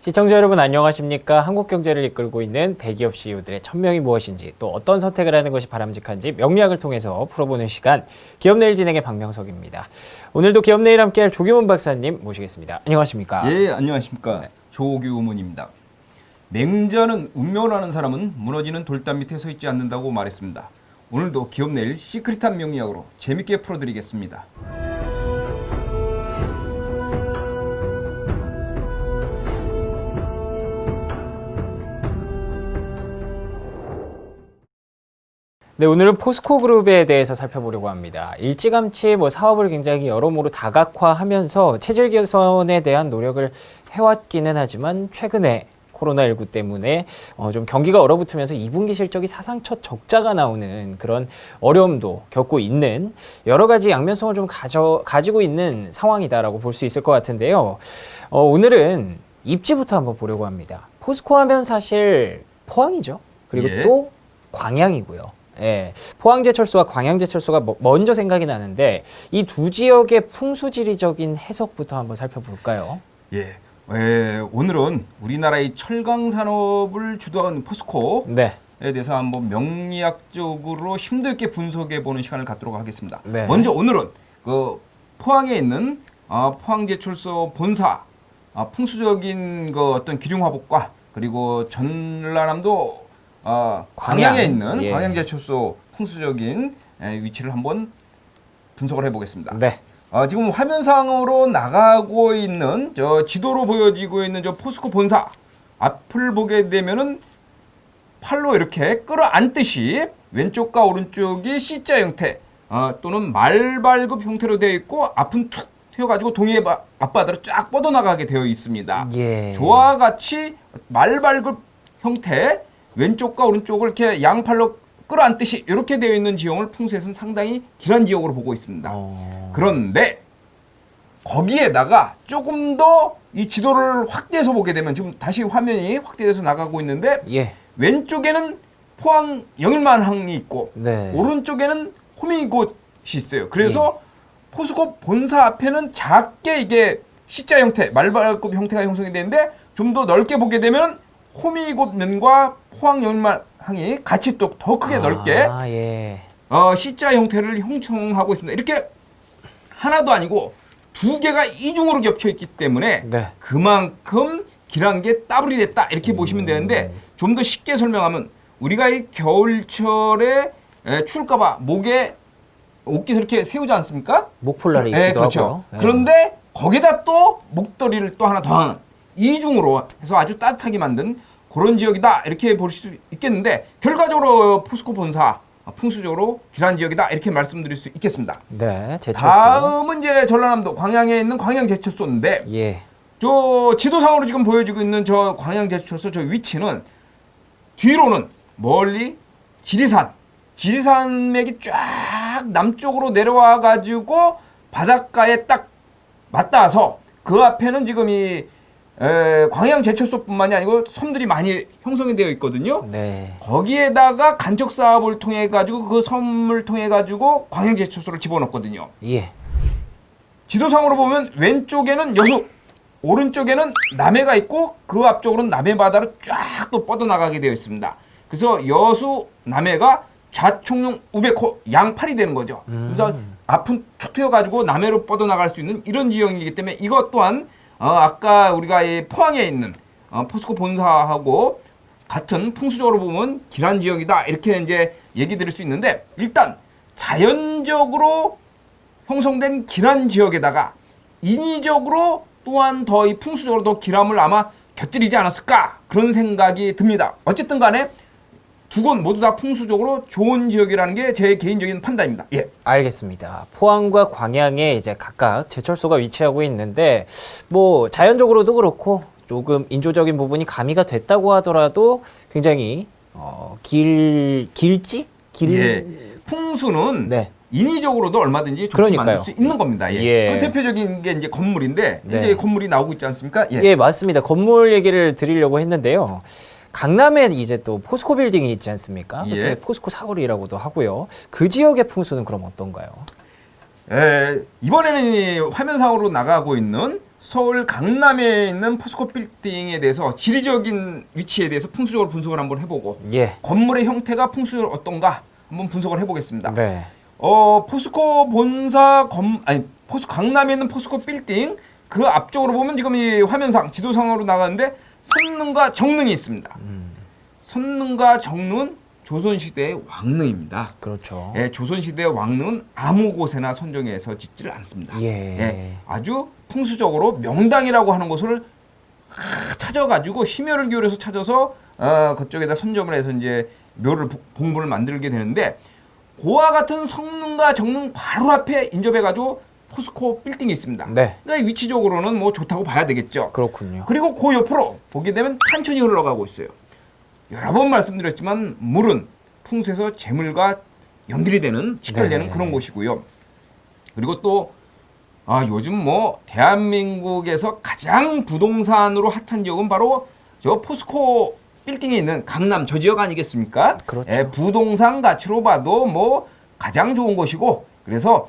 시청자 여러분 안녕하십니까? 한국 경제를 이끌고 있는 대기업 CEO들의 천명이 무엇인지 또 어떤 선택을 하는 것이 바람직한지 명리학을 통해서 풀어보는 시간 기업내일 진행의 박명석입니다. 오늘도 기업내일 함께할 조규문 박사님 모시겠습니다. 안녕하십니까? 예, 안녕하십니까? 네. 조규문입니다. 맹자는 운명을 아는 사람은 무너지는 돌담 밑에 서 있지 않는다고 말했습니다. 오늘도 기업내일 시크릿한 명리학으로 재밌게 풀어드리겠습니다. 네, 오늘은 포스코그룹에 대해서 살펴보려고 합니다. 일찌감치 사업을 굉장히 여러모로 다각화하면서 체질 개선에 대한 노력을 해왔기는 하지만 최근에 코로나19 때문에 좀 경기가 얼어붙으면서 2분기 실적이 사상 첫 적자가 나오는 그런 어려움도 겪고 있는 여러 가지 양면성을 좀 가지고 있는 상황이다라고 볼 수 있을 것 같은데요. 오늘은 입지부터 한번 보려고 합니다. 포스코 하면 사실 포항이죠. 그리고 또 광양이고요. 예, 포항제철소와 광양제철소가 먼저 생각이 나는데 이 두 지역의 풍수지리적인 해석부터 한번 살펴볼까요? 예, 오늘은 우리나라의 철강 산업을 주도하는 포스코에 대해서 한번 명리학적으로 심도 있게 분석해 보는 시간을 갖도록 하겠습니다. 네. 먼저 오늘은 그 포항에 있는 포항제철소 본사 풍수적인 그 어떤 기륭화복과 그리고 전라남도 광양에 있는 광양제철소 풍수적인 위치를 한번 분석을 해보겠습니다. 네. 지금 화면상으로 나가고 있는 저 지도로 보여지고 있는 저 포스코 본사 앞을 보게 되면은 팔로 이렇게 끌어안듯이 왼쪽과 오른쪽이 C자 형태 또는 말발굽 형태로 되어 있고 앞은 툭 튀어가지고 동해 앞바다로 쫙 뻗어나가게 되어 있습니다. 저와 같이 말발굽 형태 왼쪽과 오른쪽을 이렇게 양팔로 끌어안듯이 이렇게 되어 있는 지형을 풍수에서는 상당히 길한 지역으로 보고 있습니다. 그런데 거기에다가 조금 더 이 지도를 확대해서 보게 되면 지금 다시 화면이 확대돼서 나가고 있는데 왼쪽에는 포항 영일만항이 있고 오른쪽에는 호미곶이 있어요. 그래서 포스코 본사 앞에는 작게 이게 C자 형태, 말발굽 형태가 형성이 되는데 좀 더 넓게 보게 되면 호미곶면과 포항 영일만항이 같이 또 더 크게 넓게 C자 형태를 형성하고 있습니다. 이렇게 하나도 아니고 두 개가 이중으로 겹쳐 있기 때문에 그만큼 길한 게 따블이 됐다 이렇게 보시면 되는데 좀 더 쉽게 설명하면 우리가 이 겨울철에 추울까봐 목에 옷깃을 이렇게 세우지 않습니까? 목폴라를 입기도 하고. 그런데 거기다 또 목도리를 또 하나 더하는 이중으로 해서 아주 따뜻하게 만든 그런 지역이다 이렇게 볼 수 있겠는데 결과적으로 포스코 본사 풍수적으로 길한 지역이다 이렇게 말씀드릴 수 있겠습니다. 네, 제철소. 다음은 이제 전라남도 광양에 있는 광양제철소인데 저 지도상으로 지금 보여지고 있는 저 광양제철소 저 위치는 뒤로는 멀리 지리산맥이 쫙 남쪽으로 내려와 가지고 바닷가에 딱 맞닿아서 그 앞에는 지금 이 광양제철소뿐만이 아니고 섬들이 많이 형성이 되어 있거든요. 거기에다가 간척 사업을 통해 가지고 그 섬을 통해 가지고 광양제철소를 집어넣었거든요. 지도상으로 보면 왼쪽에는 여수, 오른쪽에는 남해가 있고 그 앞쪽으로는 남해 바다로 쫙 또 뻗어나가게 되어 있습니다. 그래서 여수, 남해가 좌총룡 우백호 양팔이 되는 거죠. 그래서 앞은 툭 튀어가지고 남해로 뻗어나갈 수 있는 이런 지형이기 때문에 이것 또한 아까 우리가 이 포항에 있는 포스코 본사하고 같은 풍수적으로 보면 길한 지역이다 이렇게 이제 얘기 드릴 수 있는데 일단 자연적으로 형성된 길한 지역에다가 인위적으로 또한 더 이 풍수적으로 더 길함을 아마 곁들이지 않았을까 그런 생각이 듭니다. 어쨌든 간에 두 곳 모두 다 풍수적으로 좋은 지역이라는 게 제 개인적인 판단입니다. 알겠습니다. 포항과 광양에 이제 각각 제철소가 위치하고 있는데 자연적으로도 그렇고 조금 인조적인 부분이 가미가 됐다고 하더라도 굉장히 길지? 풍수는 인위적으로도 얼마든지 좋게 만들 수 있는 겁니다. 그 대표적인 게 이제 건물인데 이제 건물이 나오고 있지 않습니까? 맞습니다. 건물 얘기를 드리려고 했는데요. 강남에 이제 또 포스코 빌딩이 있지 않습니까? 포스코 사거리라고도 하고요. 그 지역의 풍수는 그럼 어떤가요? 이번에는 화면상으로 나가고 있는 서울 강남에 있는 포스코 빌딩에 대해서 지리적인 위치에 대해서 풍수적으로 분석을 한번 해보고 예. 건물의 형태가 풍수적으로 어떤가 한번 분석을 해보겠습니다. 네. 포스코 본사 포스코 강남에 있는 포스코 빌딩 그 앞쪽으로 보면 지금 이 화면상 지도상으로 나가는데 선릉과 정릉이 있습니다. 선릉과 정릉은 조선시대의 왕릉입니다. 그렇죠. 예, 조선시대의 왕릉은 아무 곳에나 선정해서 짓지를 않습니다. 예. 아주 풍수적으로 명당이라고 하는 곳을 찾아가지고 심혈을 기울여서 찾아서 그쪽에다 선점을 해서 이제 묘를 봉부를 만들게 되는데 고와 같은 성능과 정능 바로 앞에 인접해가지고 포스코 빌딩이 있습니다. 네. 그러니까 위치적으로는 뭐 좋다고 봐야 되겠죠. 그렇군요. 그리고 그 옆으로 보게 되면 탄천이 흘러가고 있어요. 여러 번 말씀드렸지만 물은 풍수에서 재물과 연결이 되는 직결되는 네. 그런 곳이고요. 그리고 또 요즘 뭐 대한민국에서 가장 부동산으로 핫한 지역은 바로 저 포스코 빌딩에 있는 강남 저 지역 아니겠습니까? 그렇죠. 예, 부동산 가치로 봐도 뭐 가장 좋은 곳이고 그래서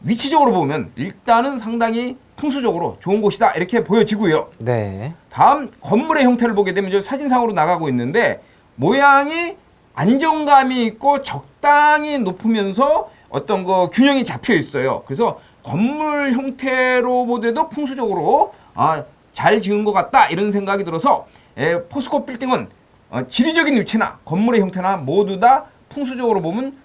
위치적으로 보면 일단은 상당히 풍수적으로 좋은 곳이다 이렇게 보여지고요. 네. 다음 건물의 형태를 보게 되면 저 사진상으로 나가고 있는데 모양이 안정감이 있고 적당히 높으면서 어떤 거 균형이 잡혀 있어요. 그래서 건물 형태로 보더라도 풍수적으로 잘 지은 것 같다 이런 생각이 들어서 포스코 빌딩은 지리적인 위치나 건물의 형태나 모두 다 풍수적으로 보면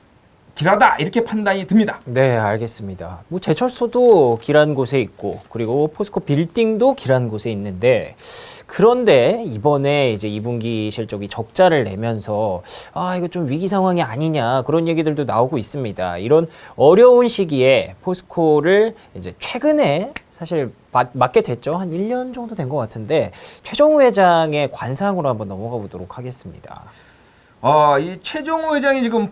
길하다 이렇게 판단이 듭니다. 네, 알겠습니다. 뭐 제철소도 길한 곳에 있고 그리고 포스코 빌딩도 길한 곳에 있는데 그런데 이번에 이제 2분기 실적이 적자를 내면서 이거 좀 위기 상황이 아니냐 그런 얘기들도 나오고 있습니다. 이런 어려운 시기에 포스코를 이제 최근에 사실 맡게 됐죠. 한 1년 정도 된 것 같은데 최정우 회장의 관상으로 한번 넘어가 보도록 하겠습니다. 이 최정우 회장이 지금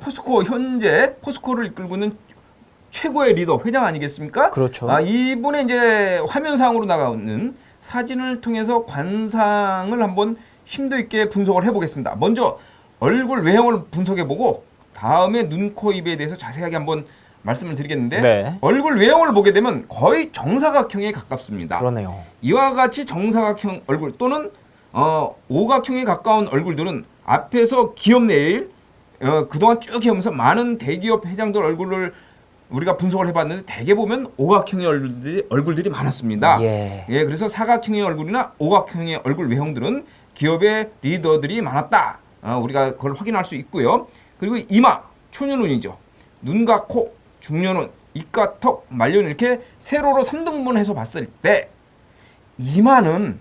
현재 포스코를 이끌고 있는 최고의 리더 회장 아니겠습니까? 그렇죠. 이분의 이제 화면상으로 나가는 사진을 통해서 관상을 한번 심도 있게 분석을 해보겠습니다. 먼저 얼굴 외형을 분석해보고 다음에 눈, 코, 입에 대해서 자세하게 한번 말씀을 드리겠는데 네. 얼굴 외형을 보게 되면 거의 정사각형에 가깝습니다. 그러네요. 이와 같이 정사각형 얼굴 또는 오각형에 가까운 얼굴들은 앞에서 기업 내일 그동안 쭉 해오면서 많은 대기업 회장들 얼굴을 우리가 분석을 해봤는데 대개 보면 오각형의 얼굴들이 많았습니다. 예. 그래서 사각형의 얼굴이나 오각형의 얼굴 외형들은 기업의 리더들이 많았다. 우리가 그걸 확인할 수 있고요. 그리고 이마, 초년운이죠. 눈과 코, 중년운, 입과 턱, 말년 이렇게 세로로 3등분해서 봤을 때 이마는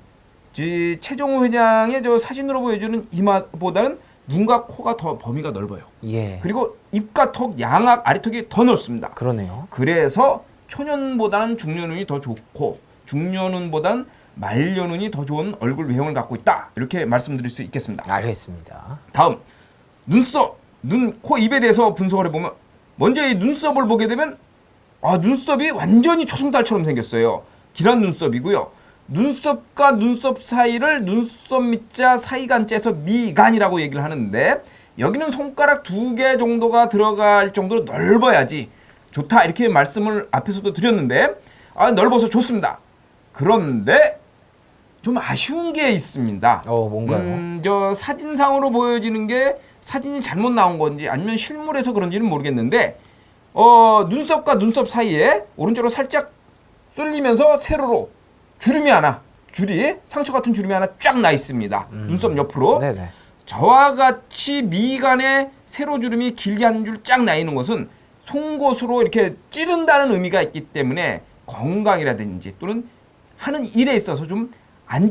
최정우 회장의 저 사진으로 보여주는 이마보다는 눈과 코가 더 범위가 넓어요. 예. 그리고 입과 턱, 양악, 아래턱이 더 넓습니다. 그러네요. 그래서 초년보다는 중년운이 더 좋고 중년운보다는 말년운이 더 좋은 얼굴 외형을 갖고 있다. 이렇게 말씀드릴 수 있겠습니다. 알겠습니다. 다음 눈썹, 눈, 코, 입에 대해서 분석을 해보면 먼저 이 눈썹을 보게 되면 눈썹이 완전히 초승달처럼 생겼어요. 길한 눈썹이고요. 눈썹과 눈썹 사이를 눈썹 밑자 사이간째에서 미간이라고 얘기를 하는데 여기는 손가락 2개 정도가 들어갈 정도로 넓어야지 좋다 이렇게 말씀을 앞에서도 드렸는데 넓어서 좋습니다. 그런데 좀 아쉬운 게 있습니다. 뭔가요? 저 사진상으로 보여지는 게 사진이 잘못 나온 건지 아니면 실물에서 그런지는 모르겠는데 눈썹과 눈썹 사이에 오른쪽으로 살짝 쏠리면서 세로로 줄이 상처 같은 주름이 하나 쫙 나 있습니다. 눈썹 옆으로. 네네. 저와 같이 미간에 세로 주름이 길게 한 줄 쫙 나 있는 것은 송곳으로 이렇게 찌른다는 의미가 있기 때문에 건강이라든지 또는 하는 일에 있어서 좀 안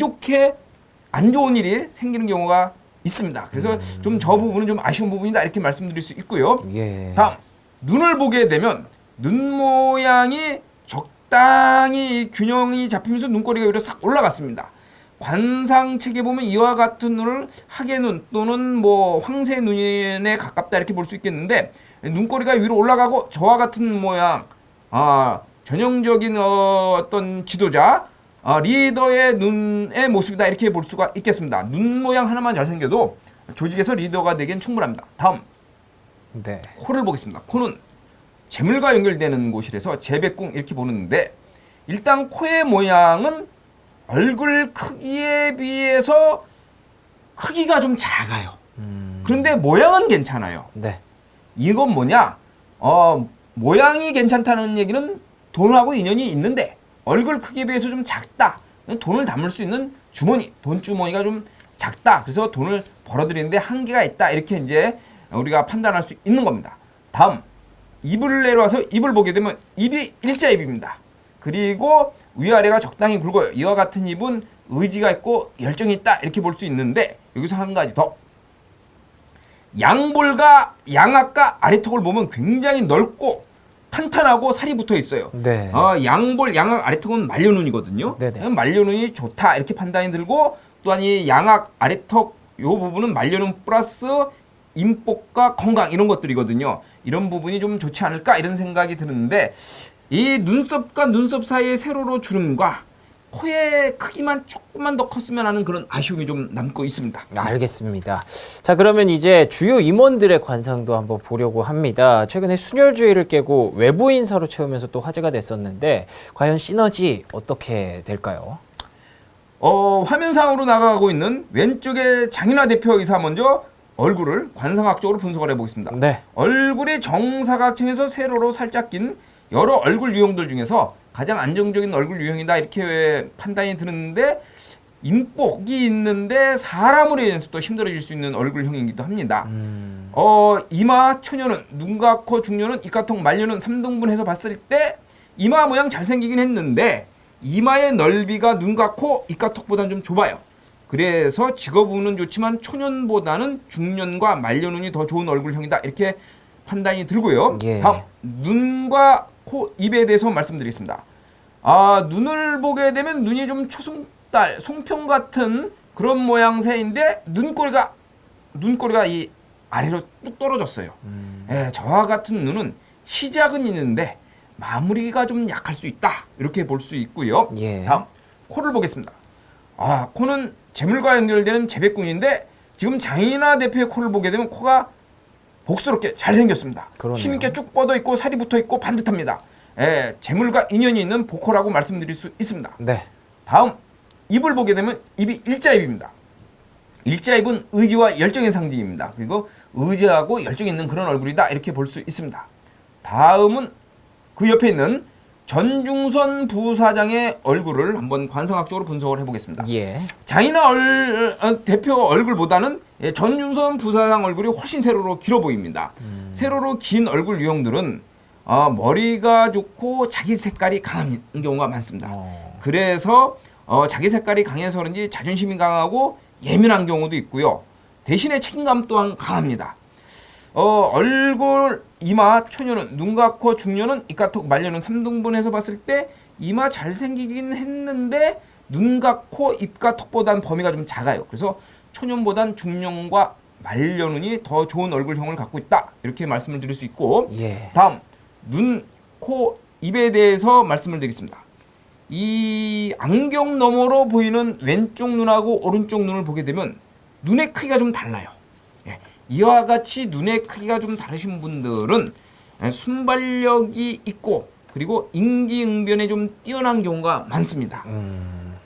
좋은 일이 생기는 경우가 있습니다. 그래서 좀 저 부분은 좀 아쉬운 부분이다 이렇게 말씀드릴 수 있고요. 예. 다음 눈을 보게 되면 눈 모양이 적당히 균형이 잡히면서 눈꼬리가 위로 싹 올라갔습니다. 관상책에 보면 이와 같은 눈을 하계눈 또는 뭐 황새눈에 가깝다 이렇게 볼 수 있겠는데 눈꼬리가 위로 올라가고 저와 같은 모양 전형적인 어떤 지도자 리더의 눈의 모습이다 이렇게 볼 수가 있겠습니다. 눈 모양 하나만 잘생겨도 조직에서 리더가 되기엔 충분합니다. 다음 코를 보겠습니다. 코는 재물과 연결되는 곳이라서 재백궁 이렇게 보는데 일단 코의 모양은 얼굴 크기에 비해서 크기가 좀 작아요. 그런데 모양은 괜찮아요. 네. 이건 뭐냐? 모양이 괜찮다는 얘기는 돈하고 인연이 있는데 얼굴 크기에 비해서 좀 작다. 돈을 담을 수 있는 주머니, 돈주머니가 좀 작다. 그래서 돈을 벌어들이는데 한계가 있다. 이렇게 이제 우리가 판단할 수 있는 겁니다. 다음, 입을 내려와서 입을 보게 되면 입이 일자입입니다. 그리고 위아래가 적당히 굵어요. 이와 같은 입은 의지가 있고 열정이 있다. 이렇게 볼 수 있는데 여기서 한 가지 더. 양볼과 양악과 아래턱을 보면 굉장히 넓고 탄탄하고 살이 붙어 있어요. 네. 양볼, 양악, 아래턱은 말려눈이거든요. 네네. 말려눈이 좋다 이렇게 판단이 들고 또한 이 양악, 아래턱 이 부분은 말려눈 플러스 인복과 건강 이런 것들이거든요. 이런 부분이 좀 좋지 않을까 이런 생각이 드는데 이 눈썹과 눈썹 사이의 세로로 주름과 코의 크기만 조금만 더 컸으면 하는 그런 아쉬움이 좀 남고 있습니다. 알겠습니다. 자, 그러면 이제 주요 임원들의 관상도 한번 보려고 합니다. 최근에 순혈주의를 깨고 외부 인사로 채우면서 또 화제가 됐었는데 과연 시너지 어떻게 될까요? 화면상으로 나가고 있는 왼쪽에 장인화 대표이사 먼저 얼굴을 관상학적으로 분석을 해보겠습니다. 네. 얼굴이 정사각형에서 세로로 살짝 낀 여러 얼굴 유형들 중에서 가장 안정적인 얼굴 유형이다 이렇게 판단이 드는데 인복이 있는데 사람으로 인해서 또 힘들어질 수 있는 얼굴형이기도 합니다. 이마, 초녀는, 눈과 코, 중녀는, 입가통, 말려는 3등분해서 봤을 때 이마 모양 잘생기긴 했는데 이마의 넓이가 눈과 코, 입가턱보다는 좀 좁아요. 그래서 직업운은 좋지만 초년보다는 중년과 말려눈이 더 좋은 얼굴형이다 이렇게 판단이 들고요. 예. 다음 눈과 코, 입에 대해서 말씀드리겠습니다. 눈을 보게 되면 눈이 좀 초승달, 송편 같은 그런 모양새인데 눈꼬리가 이 아래로 뚝 떨어졌어요. 예, 저와 같은 눈은 시작은 있는데 마무리가 좀 약할 수 있다 이렇게 볼 수 있고요. 예. 다음 코를 보겠습니다. 코는 재물과 연결되는 재백궁인데 지금 장인화 대표의 코를 보게 되면 코가 복스럽게 잘생겼습니다. 그러네요. 힘있게 쭉 뻗어 있고 살이 붙어 있고 반듯합니다. 예, 재물과 인연이 있는 보코라고 말씀드릴 수 있습니다. 네. 다음 입을 보게 되면 입이 일자입입니다. 일자입은 의지와 열정의 상징입니다. 그리고 의지하고 열정이 있는 그런 얼굴이다 이렇게 볼 수 있습니다. 다음은 그 옆에 있는 전중선 부사장의 얼굴을 한번 관상학적으로 분석을 해보겠습니다. 예. 장인화 대표 얼굴보다는 전중선 부사장 얼굴이 훨씬 세로로 길어 보입니다. 세로로 긴 얼굴 유형들은 머리가 좋고 자기 색깔이 강한 경우가 많습니다. 그래서 자기 색깔이 강해서 그런지 자존심이 강하고 예민한 경우도 있고요. 대신에 책임감 또한 강합니다. 얼굴, 이마, 초녀는, 눈과 코, 중녀는, 입가턱, 말려는 3등분해서 봤을 때 이마 잘생기긴 했는데 눈과 코, 입과 턱보단 범위가 좀 작아요. 그래서 초년보단 중년과 말려눈이 더 좋은 얼굴형을 갖고 있다. 이렇게 말씀을 드릴 수 있고 예. 다음 눈, 코, 입에 대해서 말씀을 드리겠습니다. 이 안경 너머로 보이는 왼쪽 눈하고 오른쪽 눈을 보게 되면 눈의 크기가 좀 달라요. 이와 같이 눈의 크기가 좀 다르신 분들은 순발력이 있고 그리고 인기응변에 좀 뛰어난 경우가 많습니다.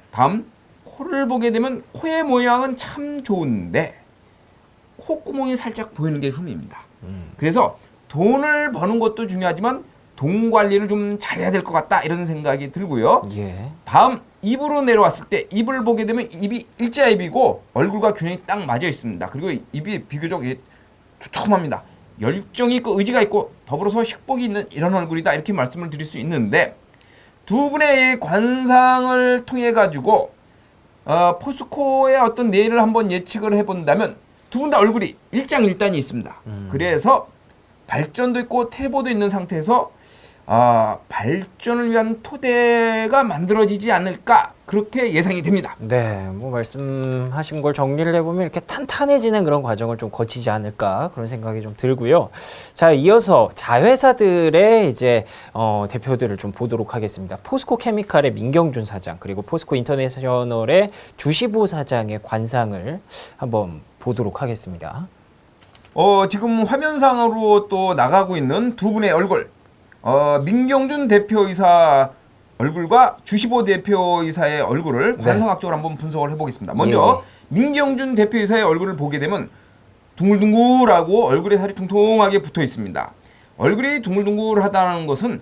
다음 코를 보게 되면 코의 모양은 참 좋은데 콧구멍이 살짝 보이는 게 흠입니다. 그래서 돈을 버는 것도 중요하지만 돈 관리를 좀 잘해야 될 것 같다 이런 생각이 들고요. 예. 다음 입으로 내려왔을 때 입을 보게 되면 입이 일자입이고 얼굴과 균형이 딱 맞아 있습니다. 그리고 입이 비교적 두툼합니다. 열정이 있고 의지가 있고 더불어서 식복이 있는 이런 얼굴이다 이렇게 말씀을 드릴 수 있는데 두 분의 관상을 통해 가지고 포스코의 어떤 내일을 한번 예측을 해본다면 두 분 다 얼굴이 일장일단이 있습니다. 그래서 발전도 있고 태보도 있는 상태에서 발전을 위한 토대가 만들어지지 않을까 그렇게 예상이 됩니다. 네, 뭐 말씀하신 걸 정리를 해보면 이렇게 탄탄해지는 그런 과정을 좀 거치지 않을까 그런 생각이 좀 들고요. 자, 이어서 자회사들의 이제 대표들을 좀 보도록 하겠습니다. 포스코 케미칼의 민경준 사장 그리고 포스코 인터내셔널의 주시보 사장의 관상을 한번 보도록 하겠습니다. 지금 화면상으로 또 나가고 있는 두 분의 얼굴. 민경준 대표이사 얼굴과 주시보 대표이사의 얼굴을 관상학적으로 한번 분석을 해보겠습니다. 먼저 민경준 대표이사의 얼굴을 보게 되면 둥글둥글하고 얼굴에 살이 통통하게 붙어 있습니다. 얼굴이 둥글둥글하다는 것은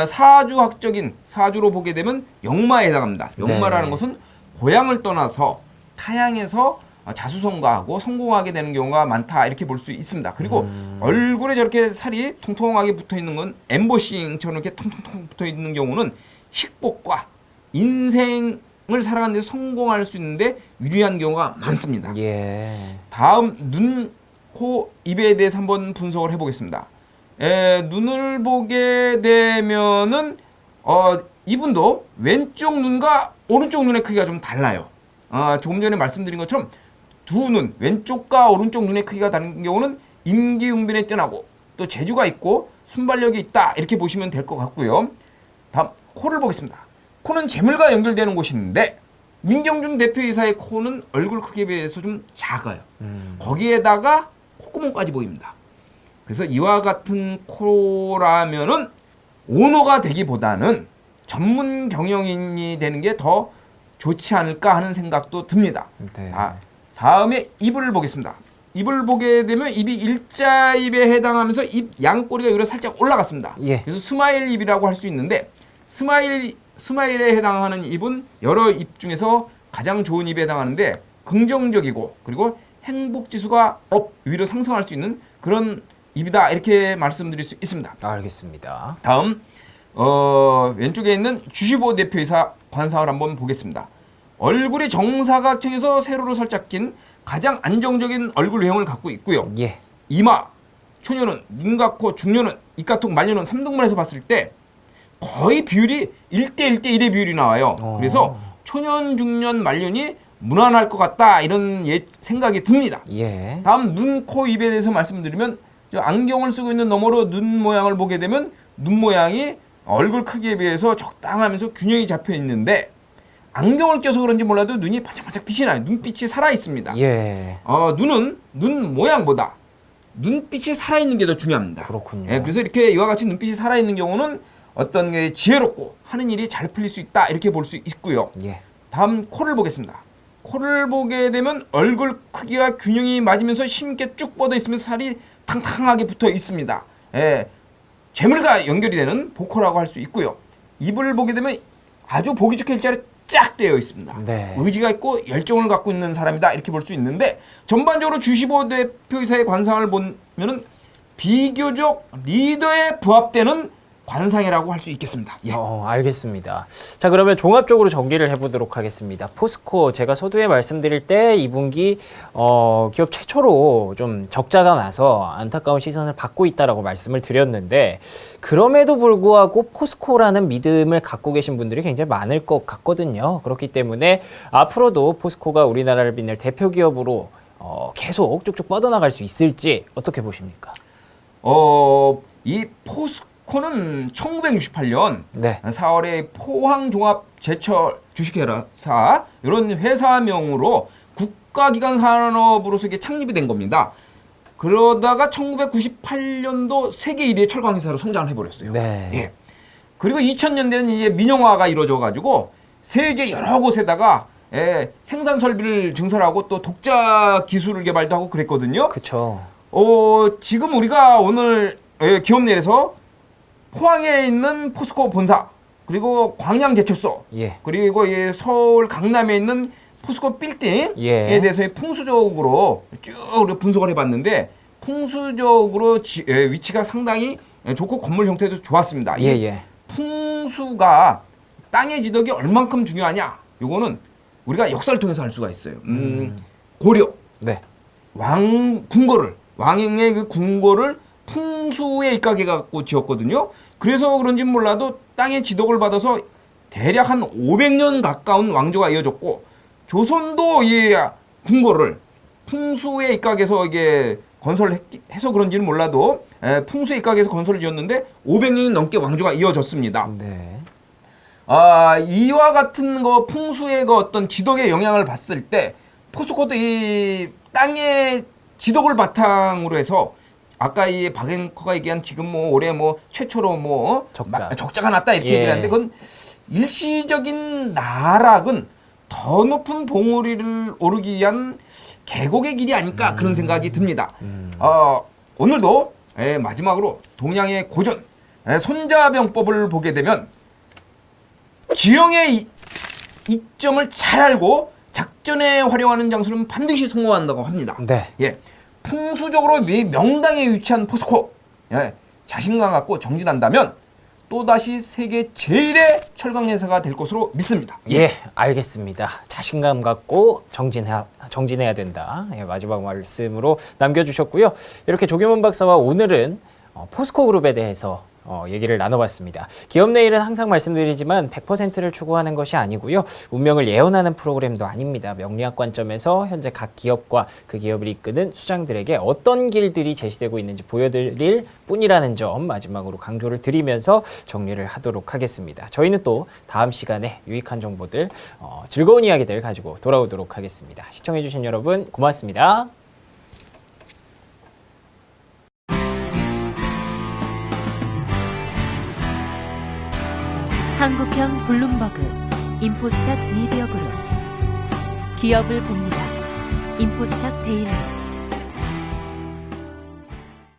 사주학적인 사주로 보게 되면 역마에 해당합니다. 역마라는 것은 고향을 떠나서 타향에서 자수성가하고 성공하게 되는 경우가 많다 이렇게 볼 수 있습니다. 그리고 얼굴에 저렇게 살이 통통하게 붙어 있는 건 엠보싱처럼 이렇게 통통통 붙어 있는 경우는 식복과 인생을 살아가는 데 성공할 수 있는데 유리한 경우가 많습니다. 다음 눈, 코, 입에 대해서 한번 분석을 해보겠습니다. 눈을 보게 되면은 이분도 왼쪽 눈과 오른쪽 눈의 크기가 좀 달라요. 조금 전에 말씀드린 것처럼 두 눈, 왼쪽과 오른쪽 눈의 크기가 다른 경우는 임기응변에 뛰어나고 또 재주가 있고 순발력이 있다 이렇게 보시면 될 것 같고요. 다음 코를 보겠습니다. 코는 재물과 연결되는 곳인데 민경준 대표이사의 코는 얼굴 크기에 비해서 좀 작아요. 거기에다가 콧구멍까지 보입니다. 그래서 이와 같은 코라면은 오너가 되기보다는 전문 경영인이 되는 게 더 좋지 않을까 하는 생각도 듭니다. 다음에 입을 보겠습니다. 입을 보게 되면 입이 일자입에 해당하면서 입 양꼬리가 위로 살짝 올라갔습니다. 그래서 스마일 입이라고 할 수 있는데 스마일에 해당하는 입은 여러 입 중에서 가장 좋은 입에 해당하는데 긍정적이고 그리고 행복지수가 위로 상승할 수 있는 그런 입이다 이렇게 말씀드릴 수 있습니다. 알겠습니다. 다음 왼쪽에 있는 주시보 대표이사 관상을 한번 보겠습니다. 얼굴이 정사각형에서 세로로 살짝 낀 가장 안정적인 얼굴 외형을 갖고 있고요. 이마, 초년은, 눈과 코, 중년은, 입가통, 말년은 3등분해서 봤을 때 거의 비율이 1대1의 비율이 나와요. 그래서 초년, 중년, 말년이 무난할 것 같다 이런 생각이 듭니다. 다음 눈, 코, 입에 대해서 말씀드리면 안경을 쓰고 있는 너머로 눈 모양을 보게 되면 눈 모양이 얼굴 크기에 비해서 적당하면서 균형이 잡혀 있는데 안경을 껴서 그런지 몰라도 눈이 반짝반짝 빛이 나요. 눈빛이 살아 있습니다. 눈은 눈 모양보다 눈빛이 살아 있는 게 더 중요합니다. 그렇군요. 그래서 이렇게 이와 같이 눈빛이 살아 있는 경우는 어떤 게 지혜롭고 하는 일이 잘 풀릴 수 있다 이렇게 볼 수 있고요. 다음 코를 보겠습니다. 코를 보게 되면 얼굴 크기와 균형이 맞으면서 힘있게 쭉 뻗어 있으면서 살이 탕탕하게 붙어 있습니다. 재물과 연결이 되는 보코라고 할 수 있고요. 입을 보게 되면 아주 보기 좋게 일자로 쫙 되어 있습니다. 의지가 있고 열정을 갖고 있는 사람이다 이렇게 볼 수 있는데 전반적으로 주시보 대표이사의 관상을 보면은 비교적 리더에 부합되는 관상이라고 할 수 있겠습니다. 알겠습니다. 자, 그러면 종합적으로 정리를 해보도록 하겠습니다. 포스코 제가 서두에 말씀드릴 때 2분기 기업 최초로 좀 적자가 나서 안타까운 시선을 받고 있다라고 말씀을 드렸는데 그럼에도 불구하고 포스코라는 믿음을 갖고 계신 분들이 굉장히 많을 것 같거든요. 그렇기 때문에 앞으로도 포스코가 우리나라를 빛낼 대표 기업으로 계속 쭉쭉 뻗어나갈 수 있을지 어떻게 보십니까? 이 포스코는 1968년 4월에 포항종합제철 주식회사 이런 회사명으로 국가기관 산업으로서 이게 창립이 된 겁니다. 그러다가 1998년도 세계 1위의 철강회사로 성장을 해버렸어요. 그리고 2000년대는 이제 민영화가 이루어져가지고 세계 여러 곳에다가 생산 설비를 증설하고 또 독자 기술을 개발도 하고 그랬거든요. 지금 우리가 오늘 기업 내에서 포항에 있는 포스코 본사 그리고 광양제철소 그리고 서울 강남에 있는 포스코 빌딩에 대해서 풍수적으로 쭉 분석을 해봤는데 풍수적으로 위치가 상당히 좋고 건물 형태도 좋았습니다. 풍수가 땅의 지덕이 얼만큼 중요하냐 요거는 우리가 역사를 통해서 알 수가 있어요. 고려 왕의 그 궁궐을 풍수에 입각해갖고 지었거든요. 그래서 그런지 몰라도 땅의 지덕을 받아서 대략 한 500년 가까운 왕조가 이어졌고 조선도 이 궁궐을 풍수에 입각해서 이게 건설해서 그런지는 몰라도 풍수에 입각해서 건설을 지었는데 500년이 넘게 왕조가 이어졌습니다. 이와 같은 거 풍수의 그 어떤 지덕의 영향을 봤을 때 포스코도 이 땅의 지덕을 바탕으로 해서 아까 이 박 앵커가 얘기한 지금 올해 최초로 적자가 났다 이렇게 얘기를 하는데 그건 일시적인 나락은 더 높은 봉우리를 오르기 위한 계곡의 길이 아닐까 그런 생각이 듭니다. 오늘도 마지막으로 동양의 고전 손자병법을 보게 되면 지형의 이점을 잘 알고 작전에 활용하는 장수는 반드시 성공한다고 합니다. 네. 예, 풍수적으로 명당에 위치한 포스코, 자신감 갖고 정진한다면 또다시 세계 제1의 철강회사가 될 것으로 믿습니다. 예, 알겠습니다. 자신감 갖고 정진해야 된다. 마지막 말씀으로 남겨주셨고요. 이렇게 조규문 박사와 오늘은 포스코 그룹에 대해서 얘기를 나눠봤습니다. 기업 내일은 항상 말씀드리지만 100%를 추구하는 것이 아니고요. 운명을 예언하는 프로그램도 아닙니다. 명리학 관점에서 현재 각 기업과 그 기업을 이끄는 수장들에게 어떤 길들이 제시되고 있는지 보여드릴 뿐이라는 점 마지막으로 강조를 드리면서 정리를 하도록 하겠습니다. 저희는 또 다음 시간에 유익한 정보들, 즐거운 이야기들 가지고 돌아오도록 하겠습니다. 시청해주신 여러분 고맙습니다. 한국형 블룸버그, 인포스탁 미디어 그룹. 기업을 봅니다. 인포스탁 데일리.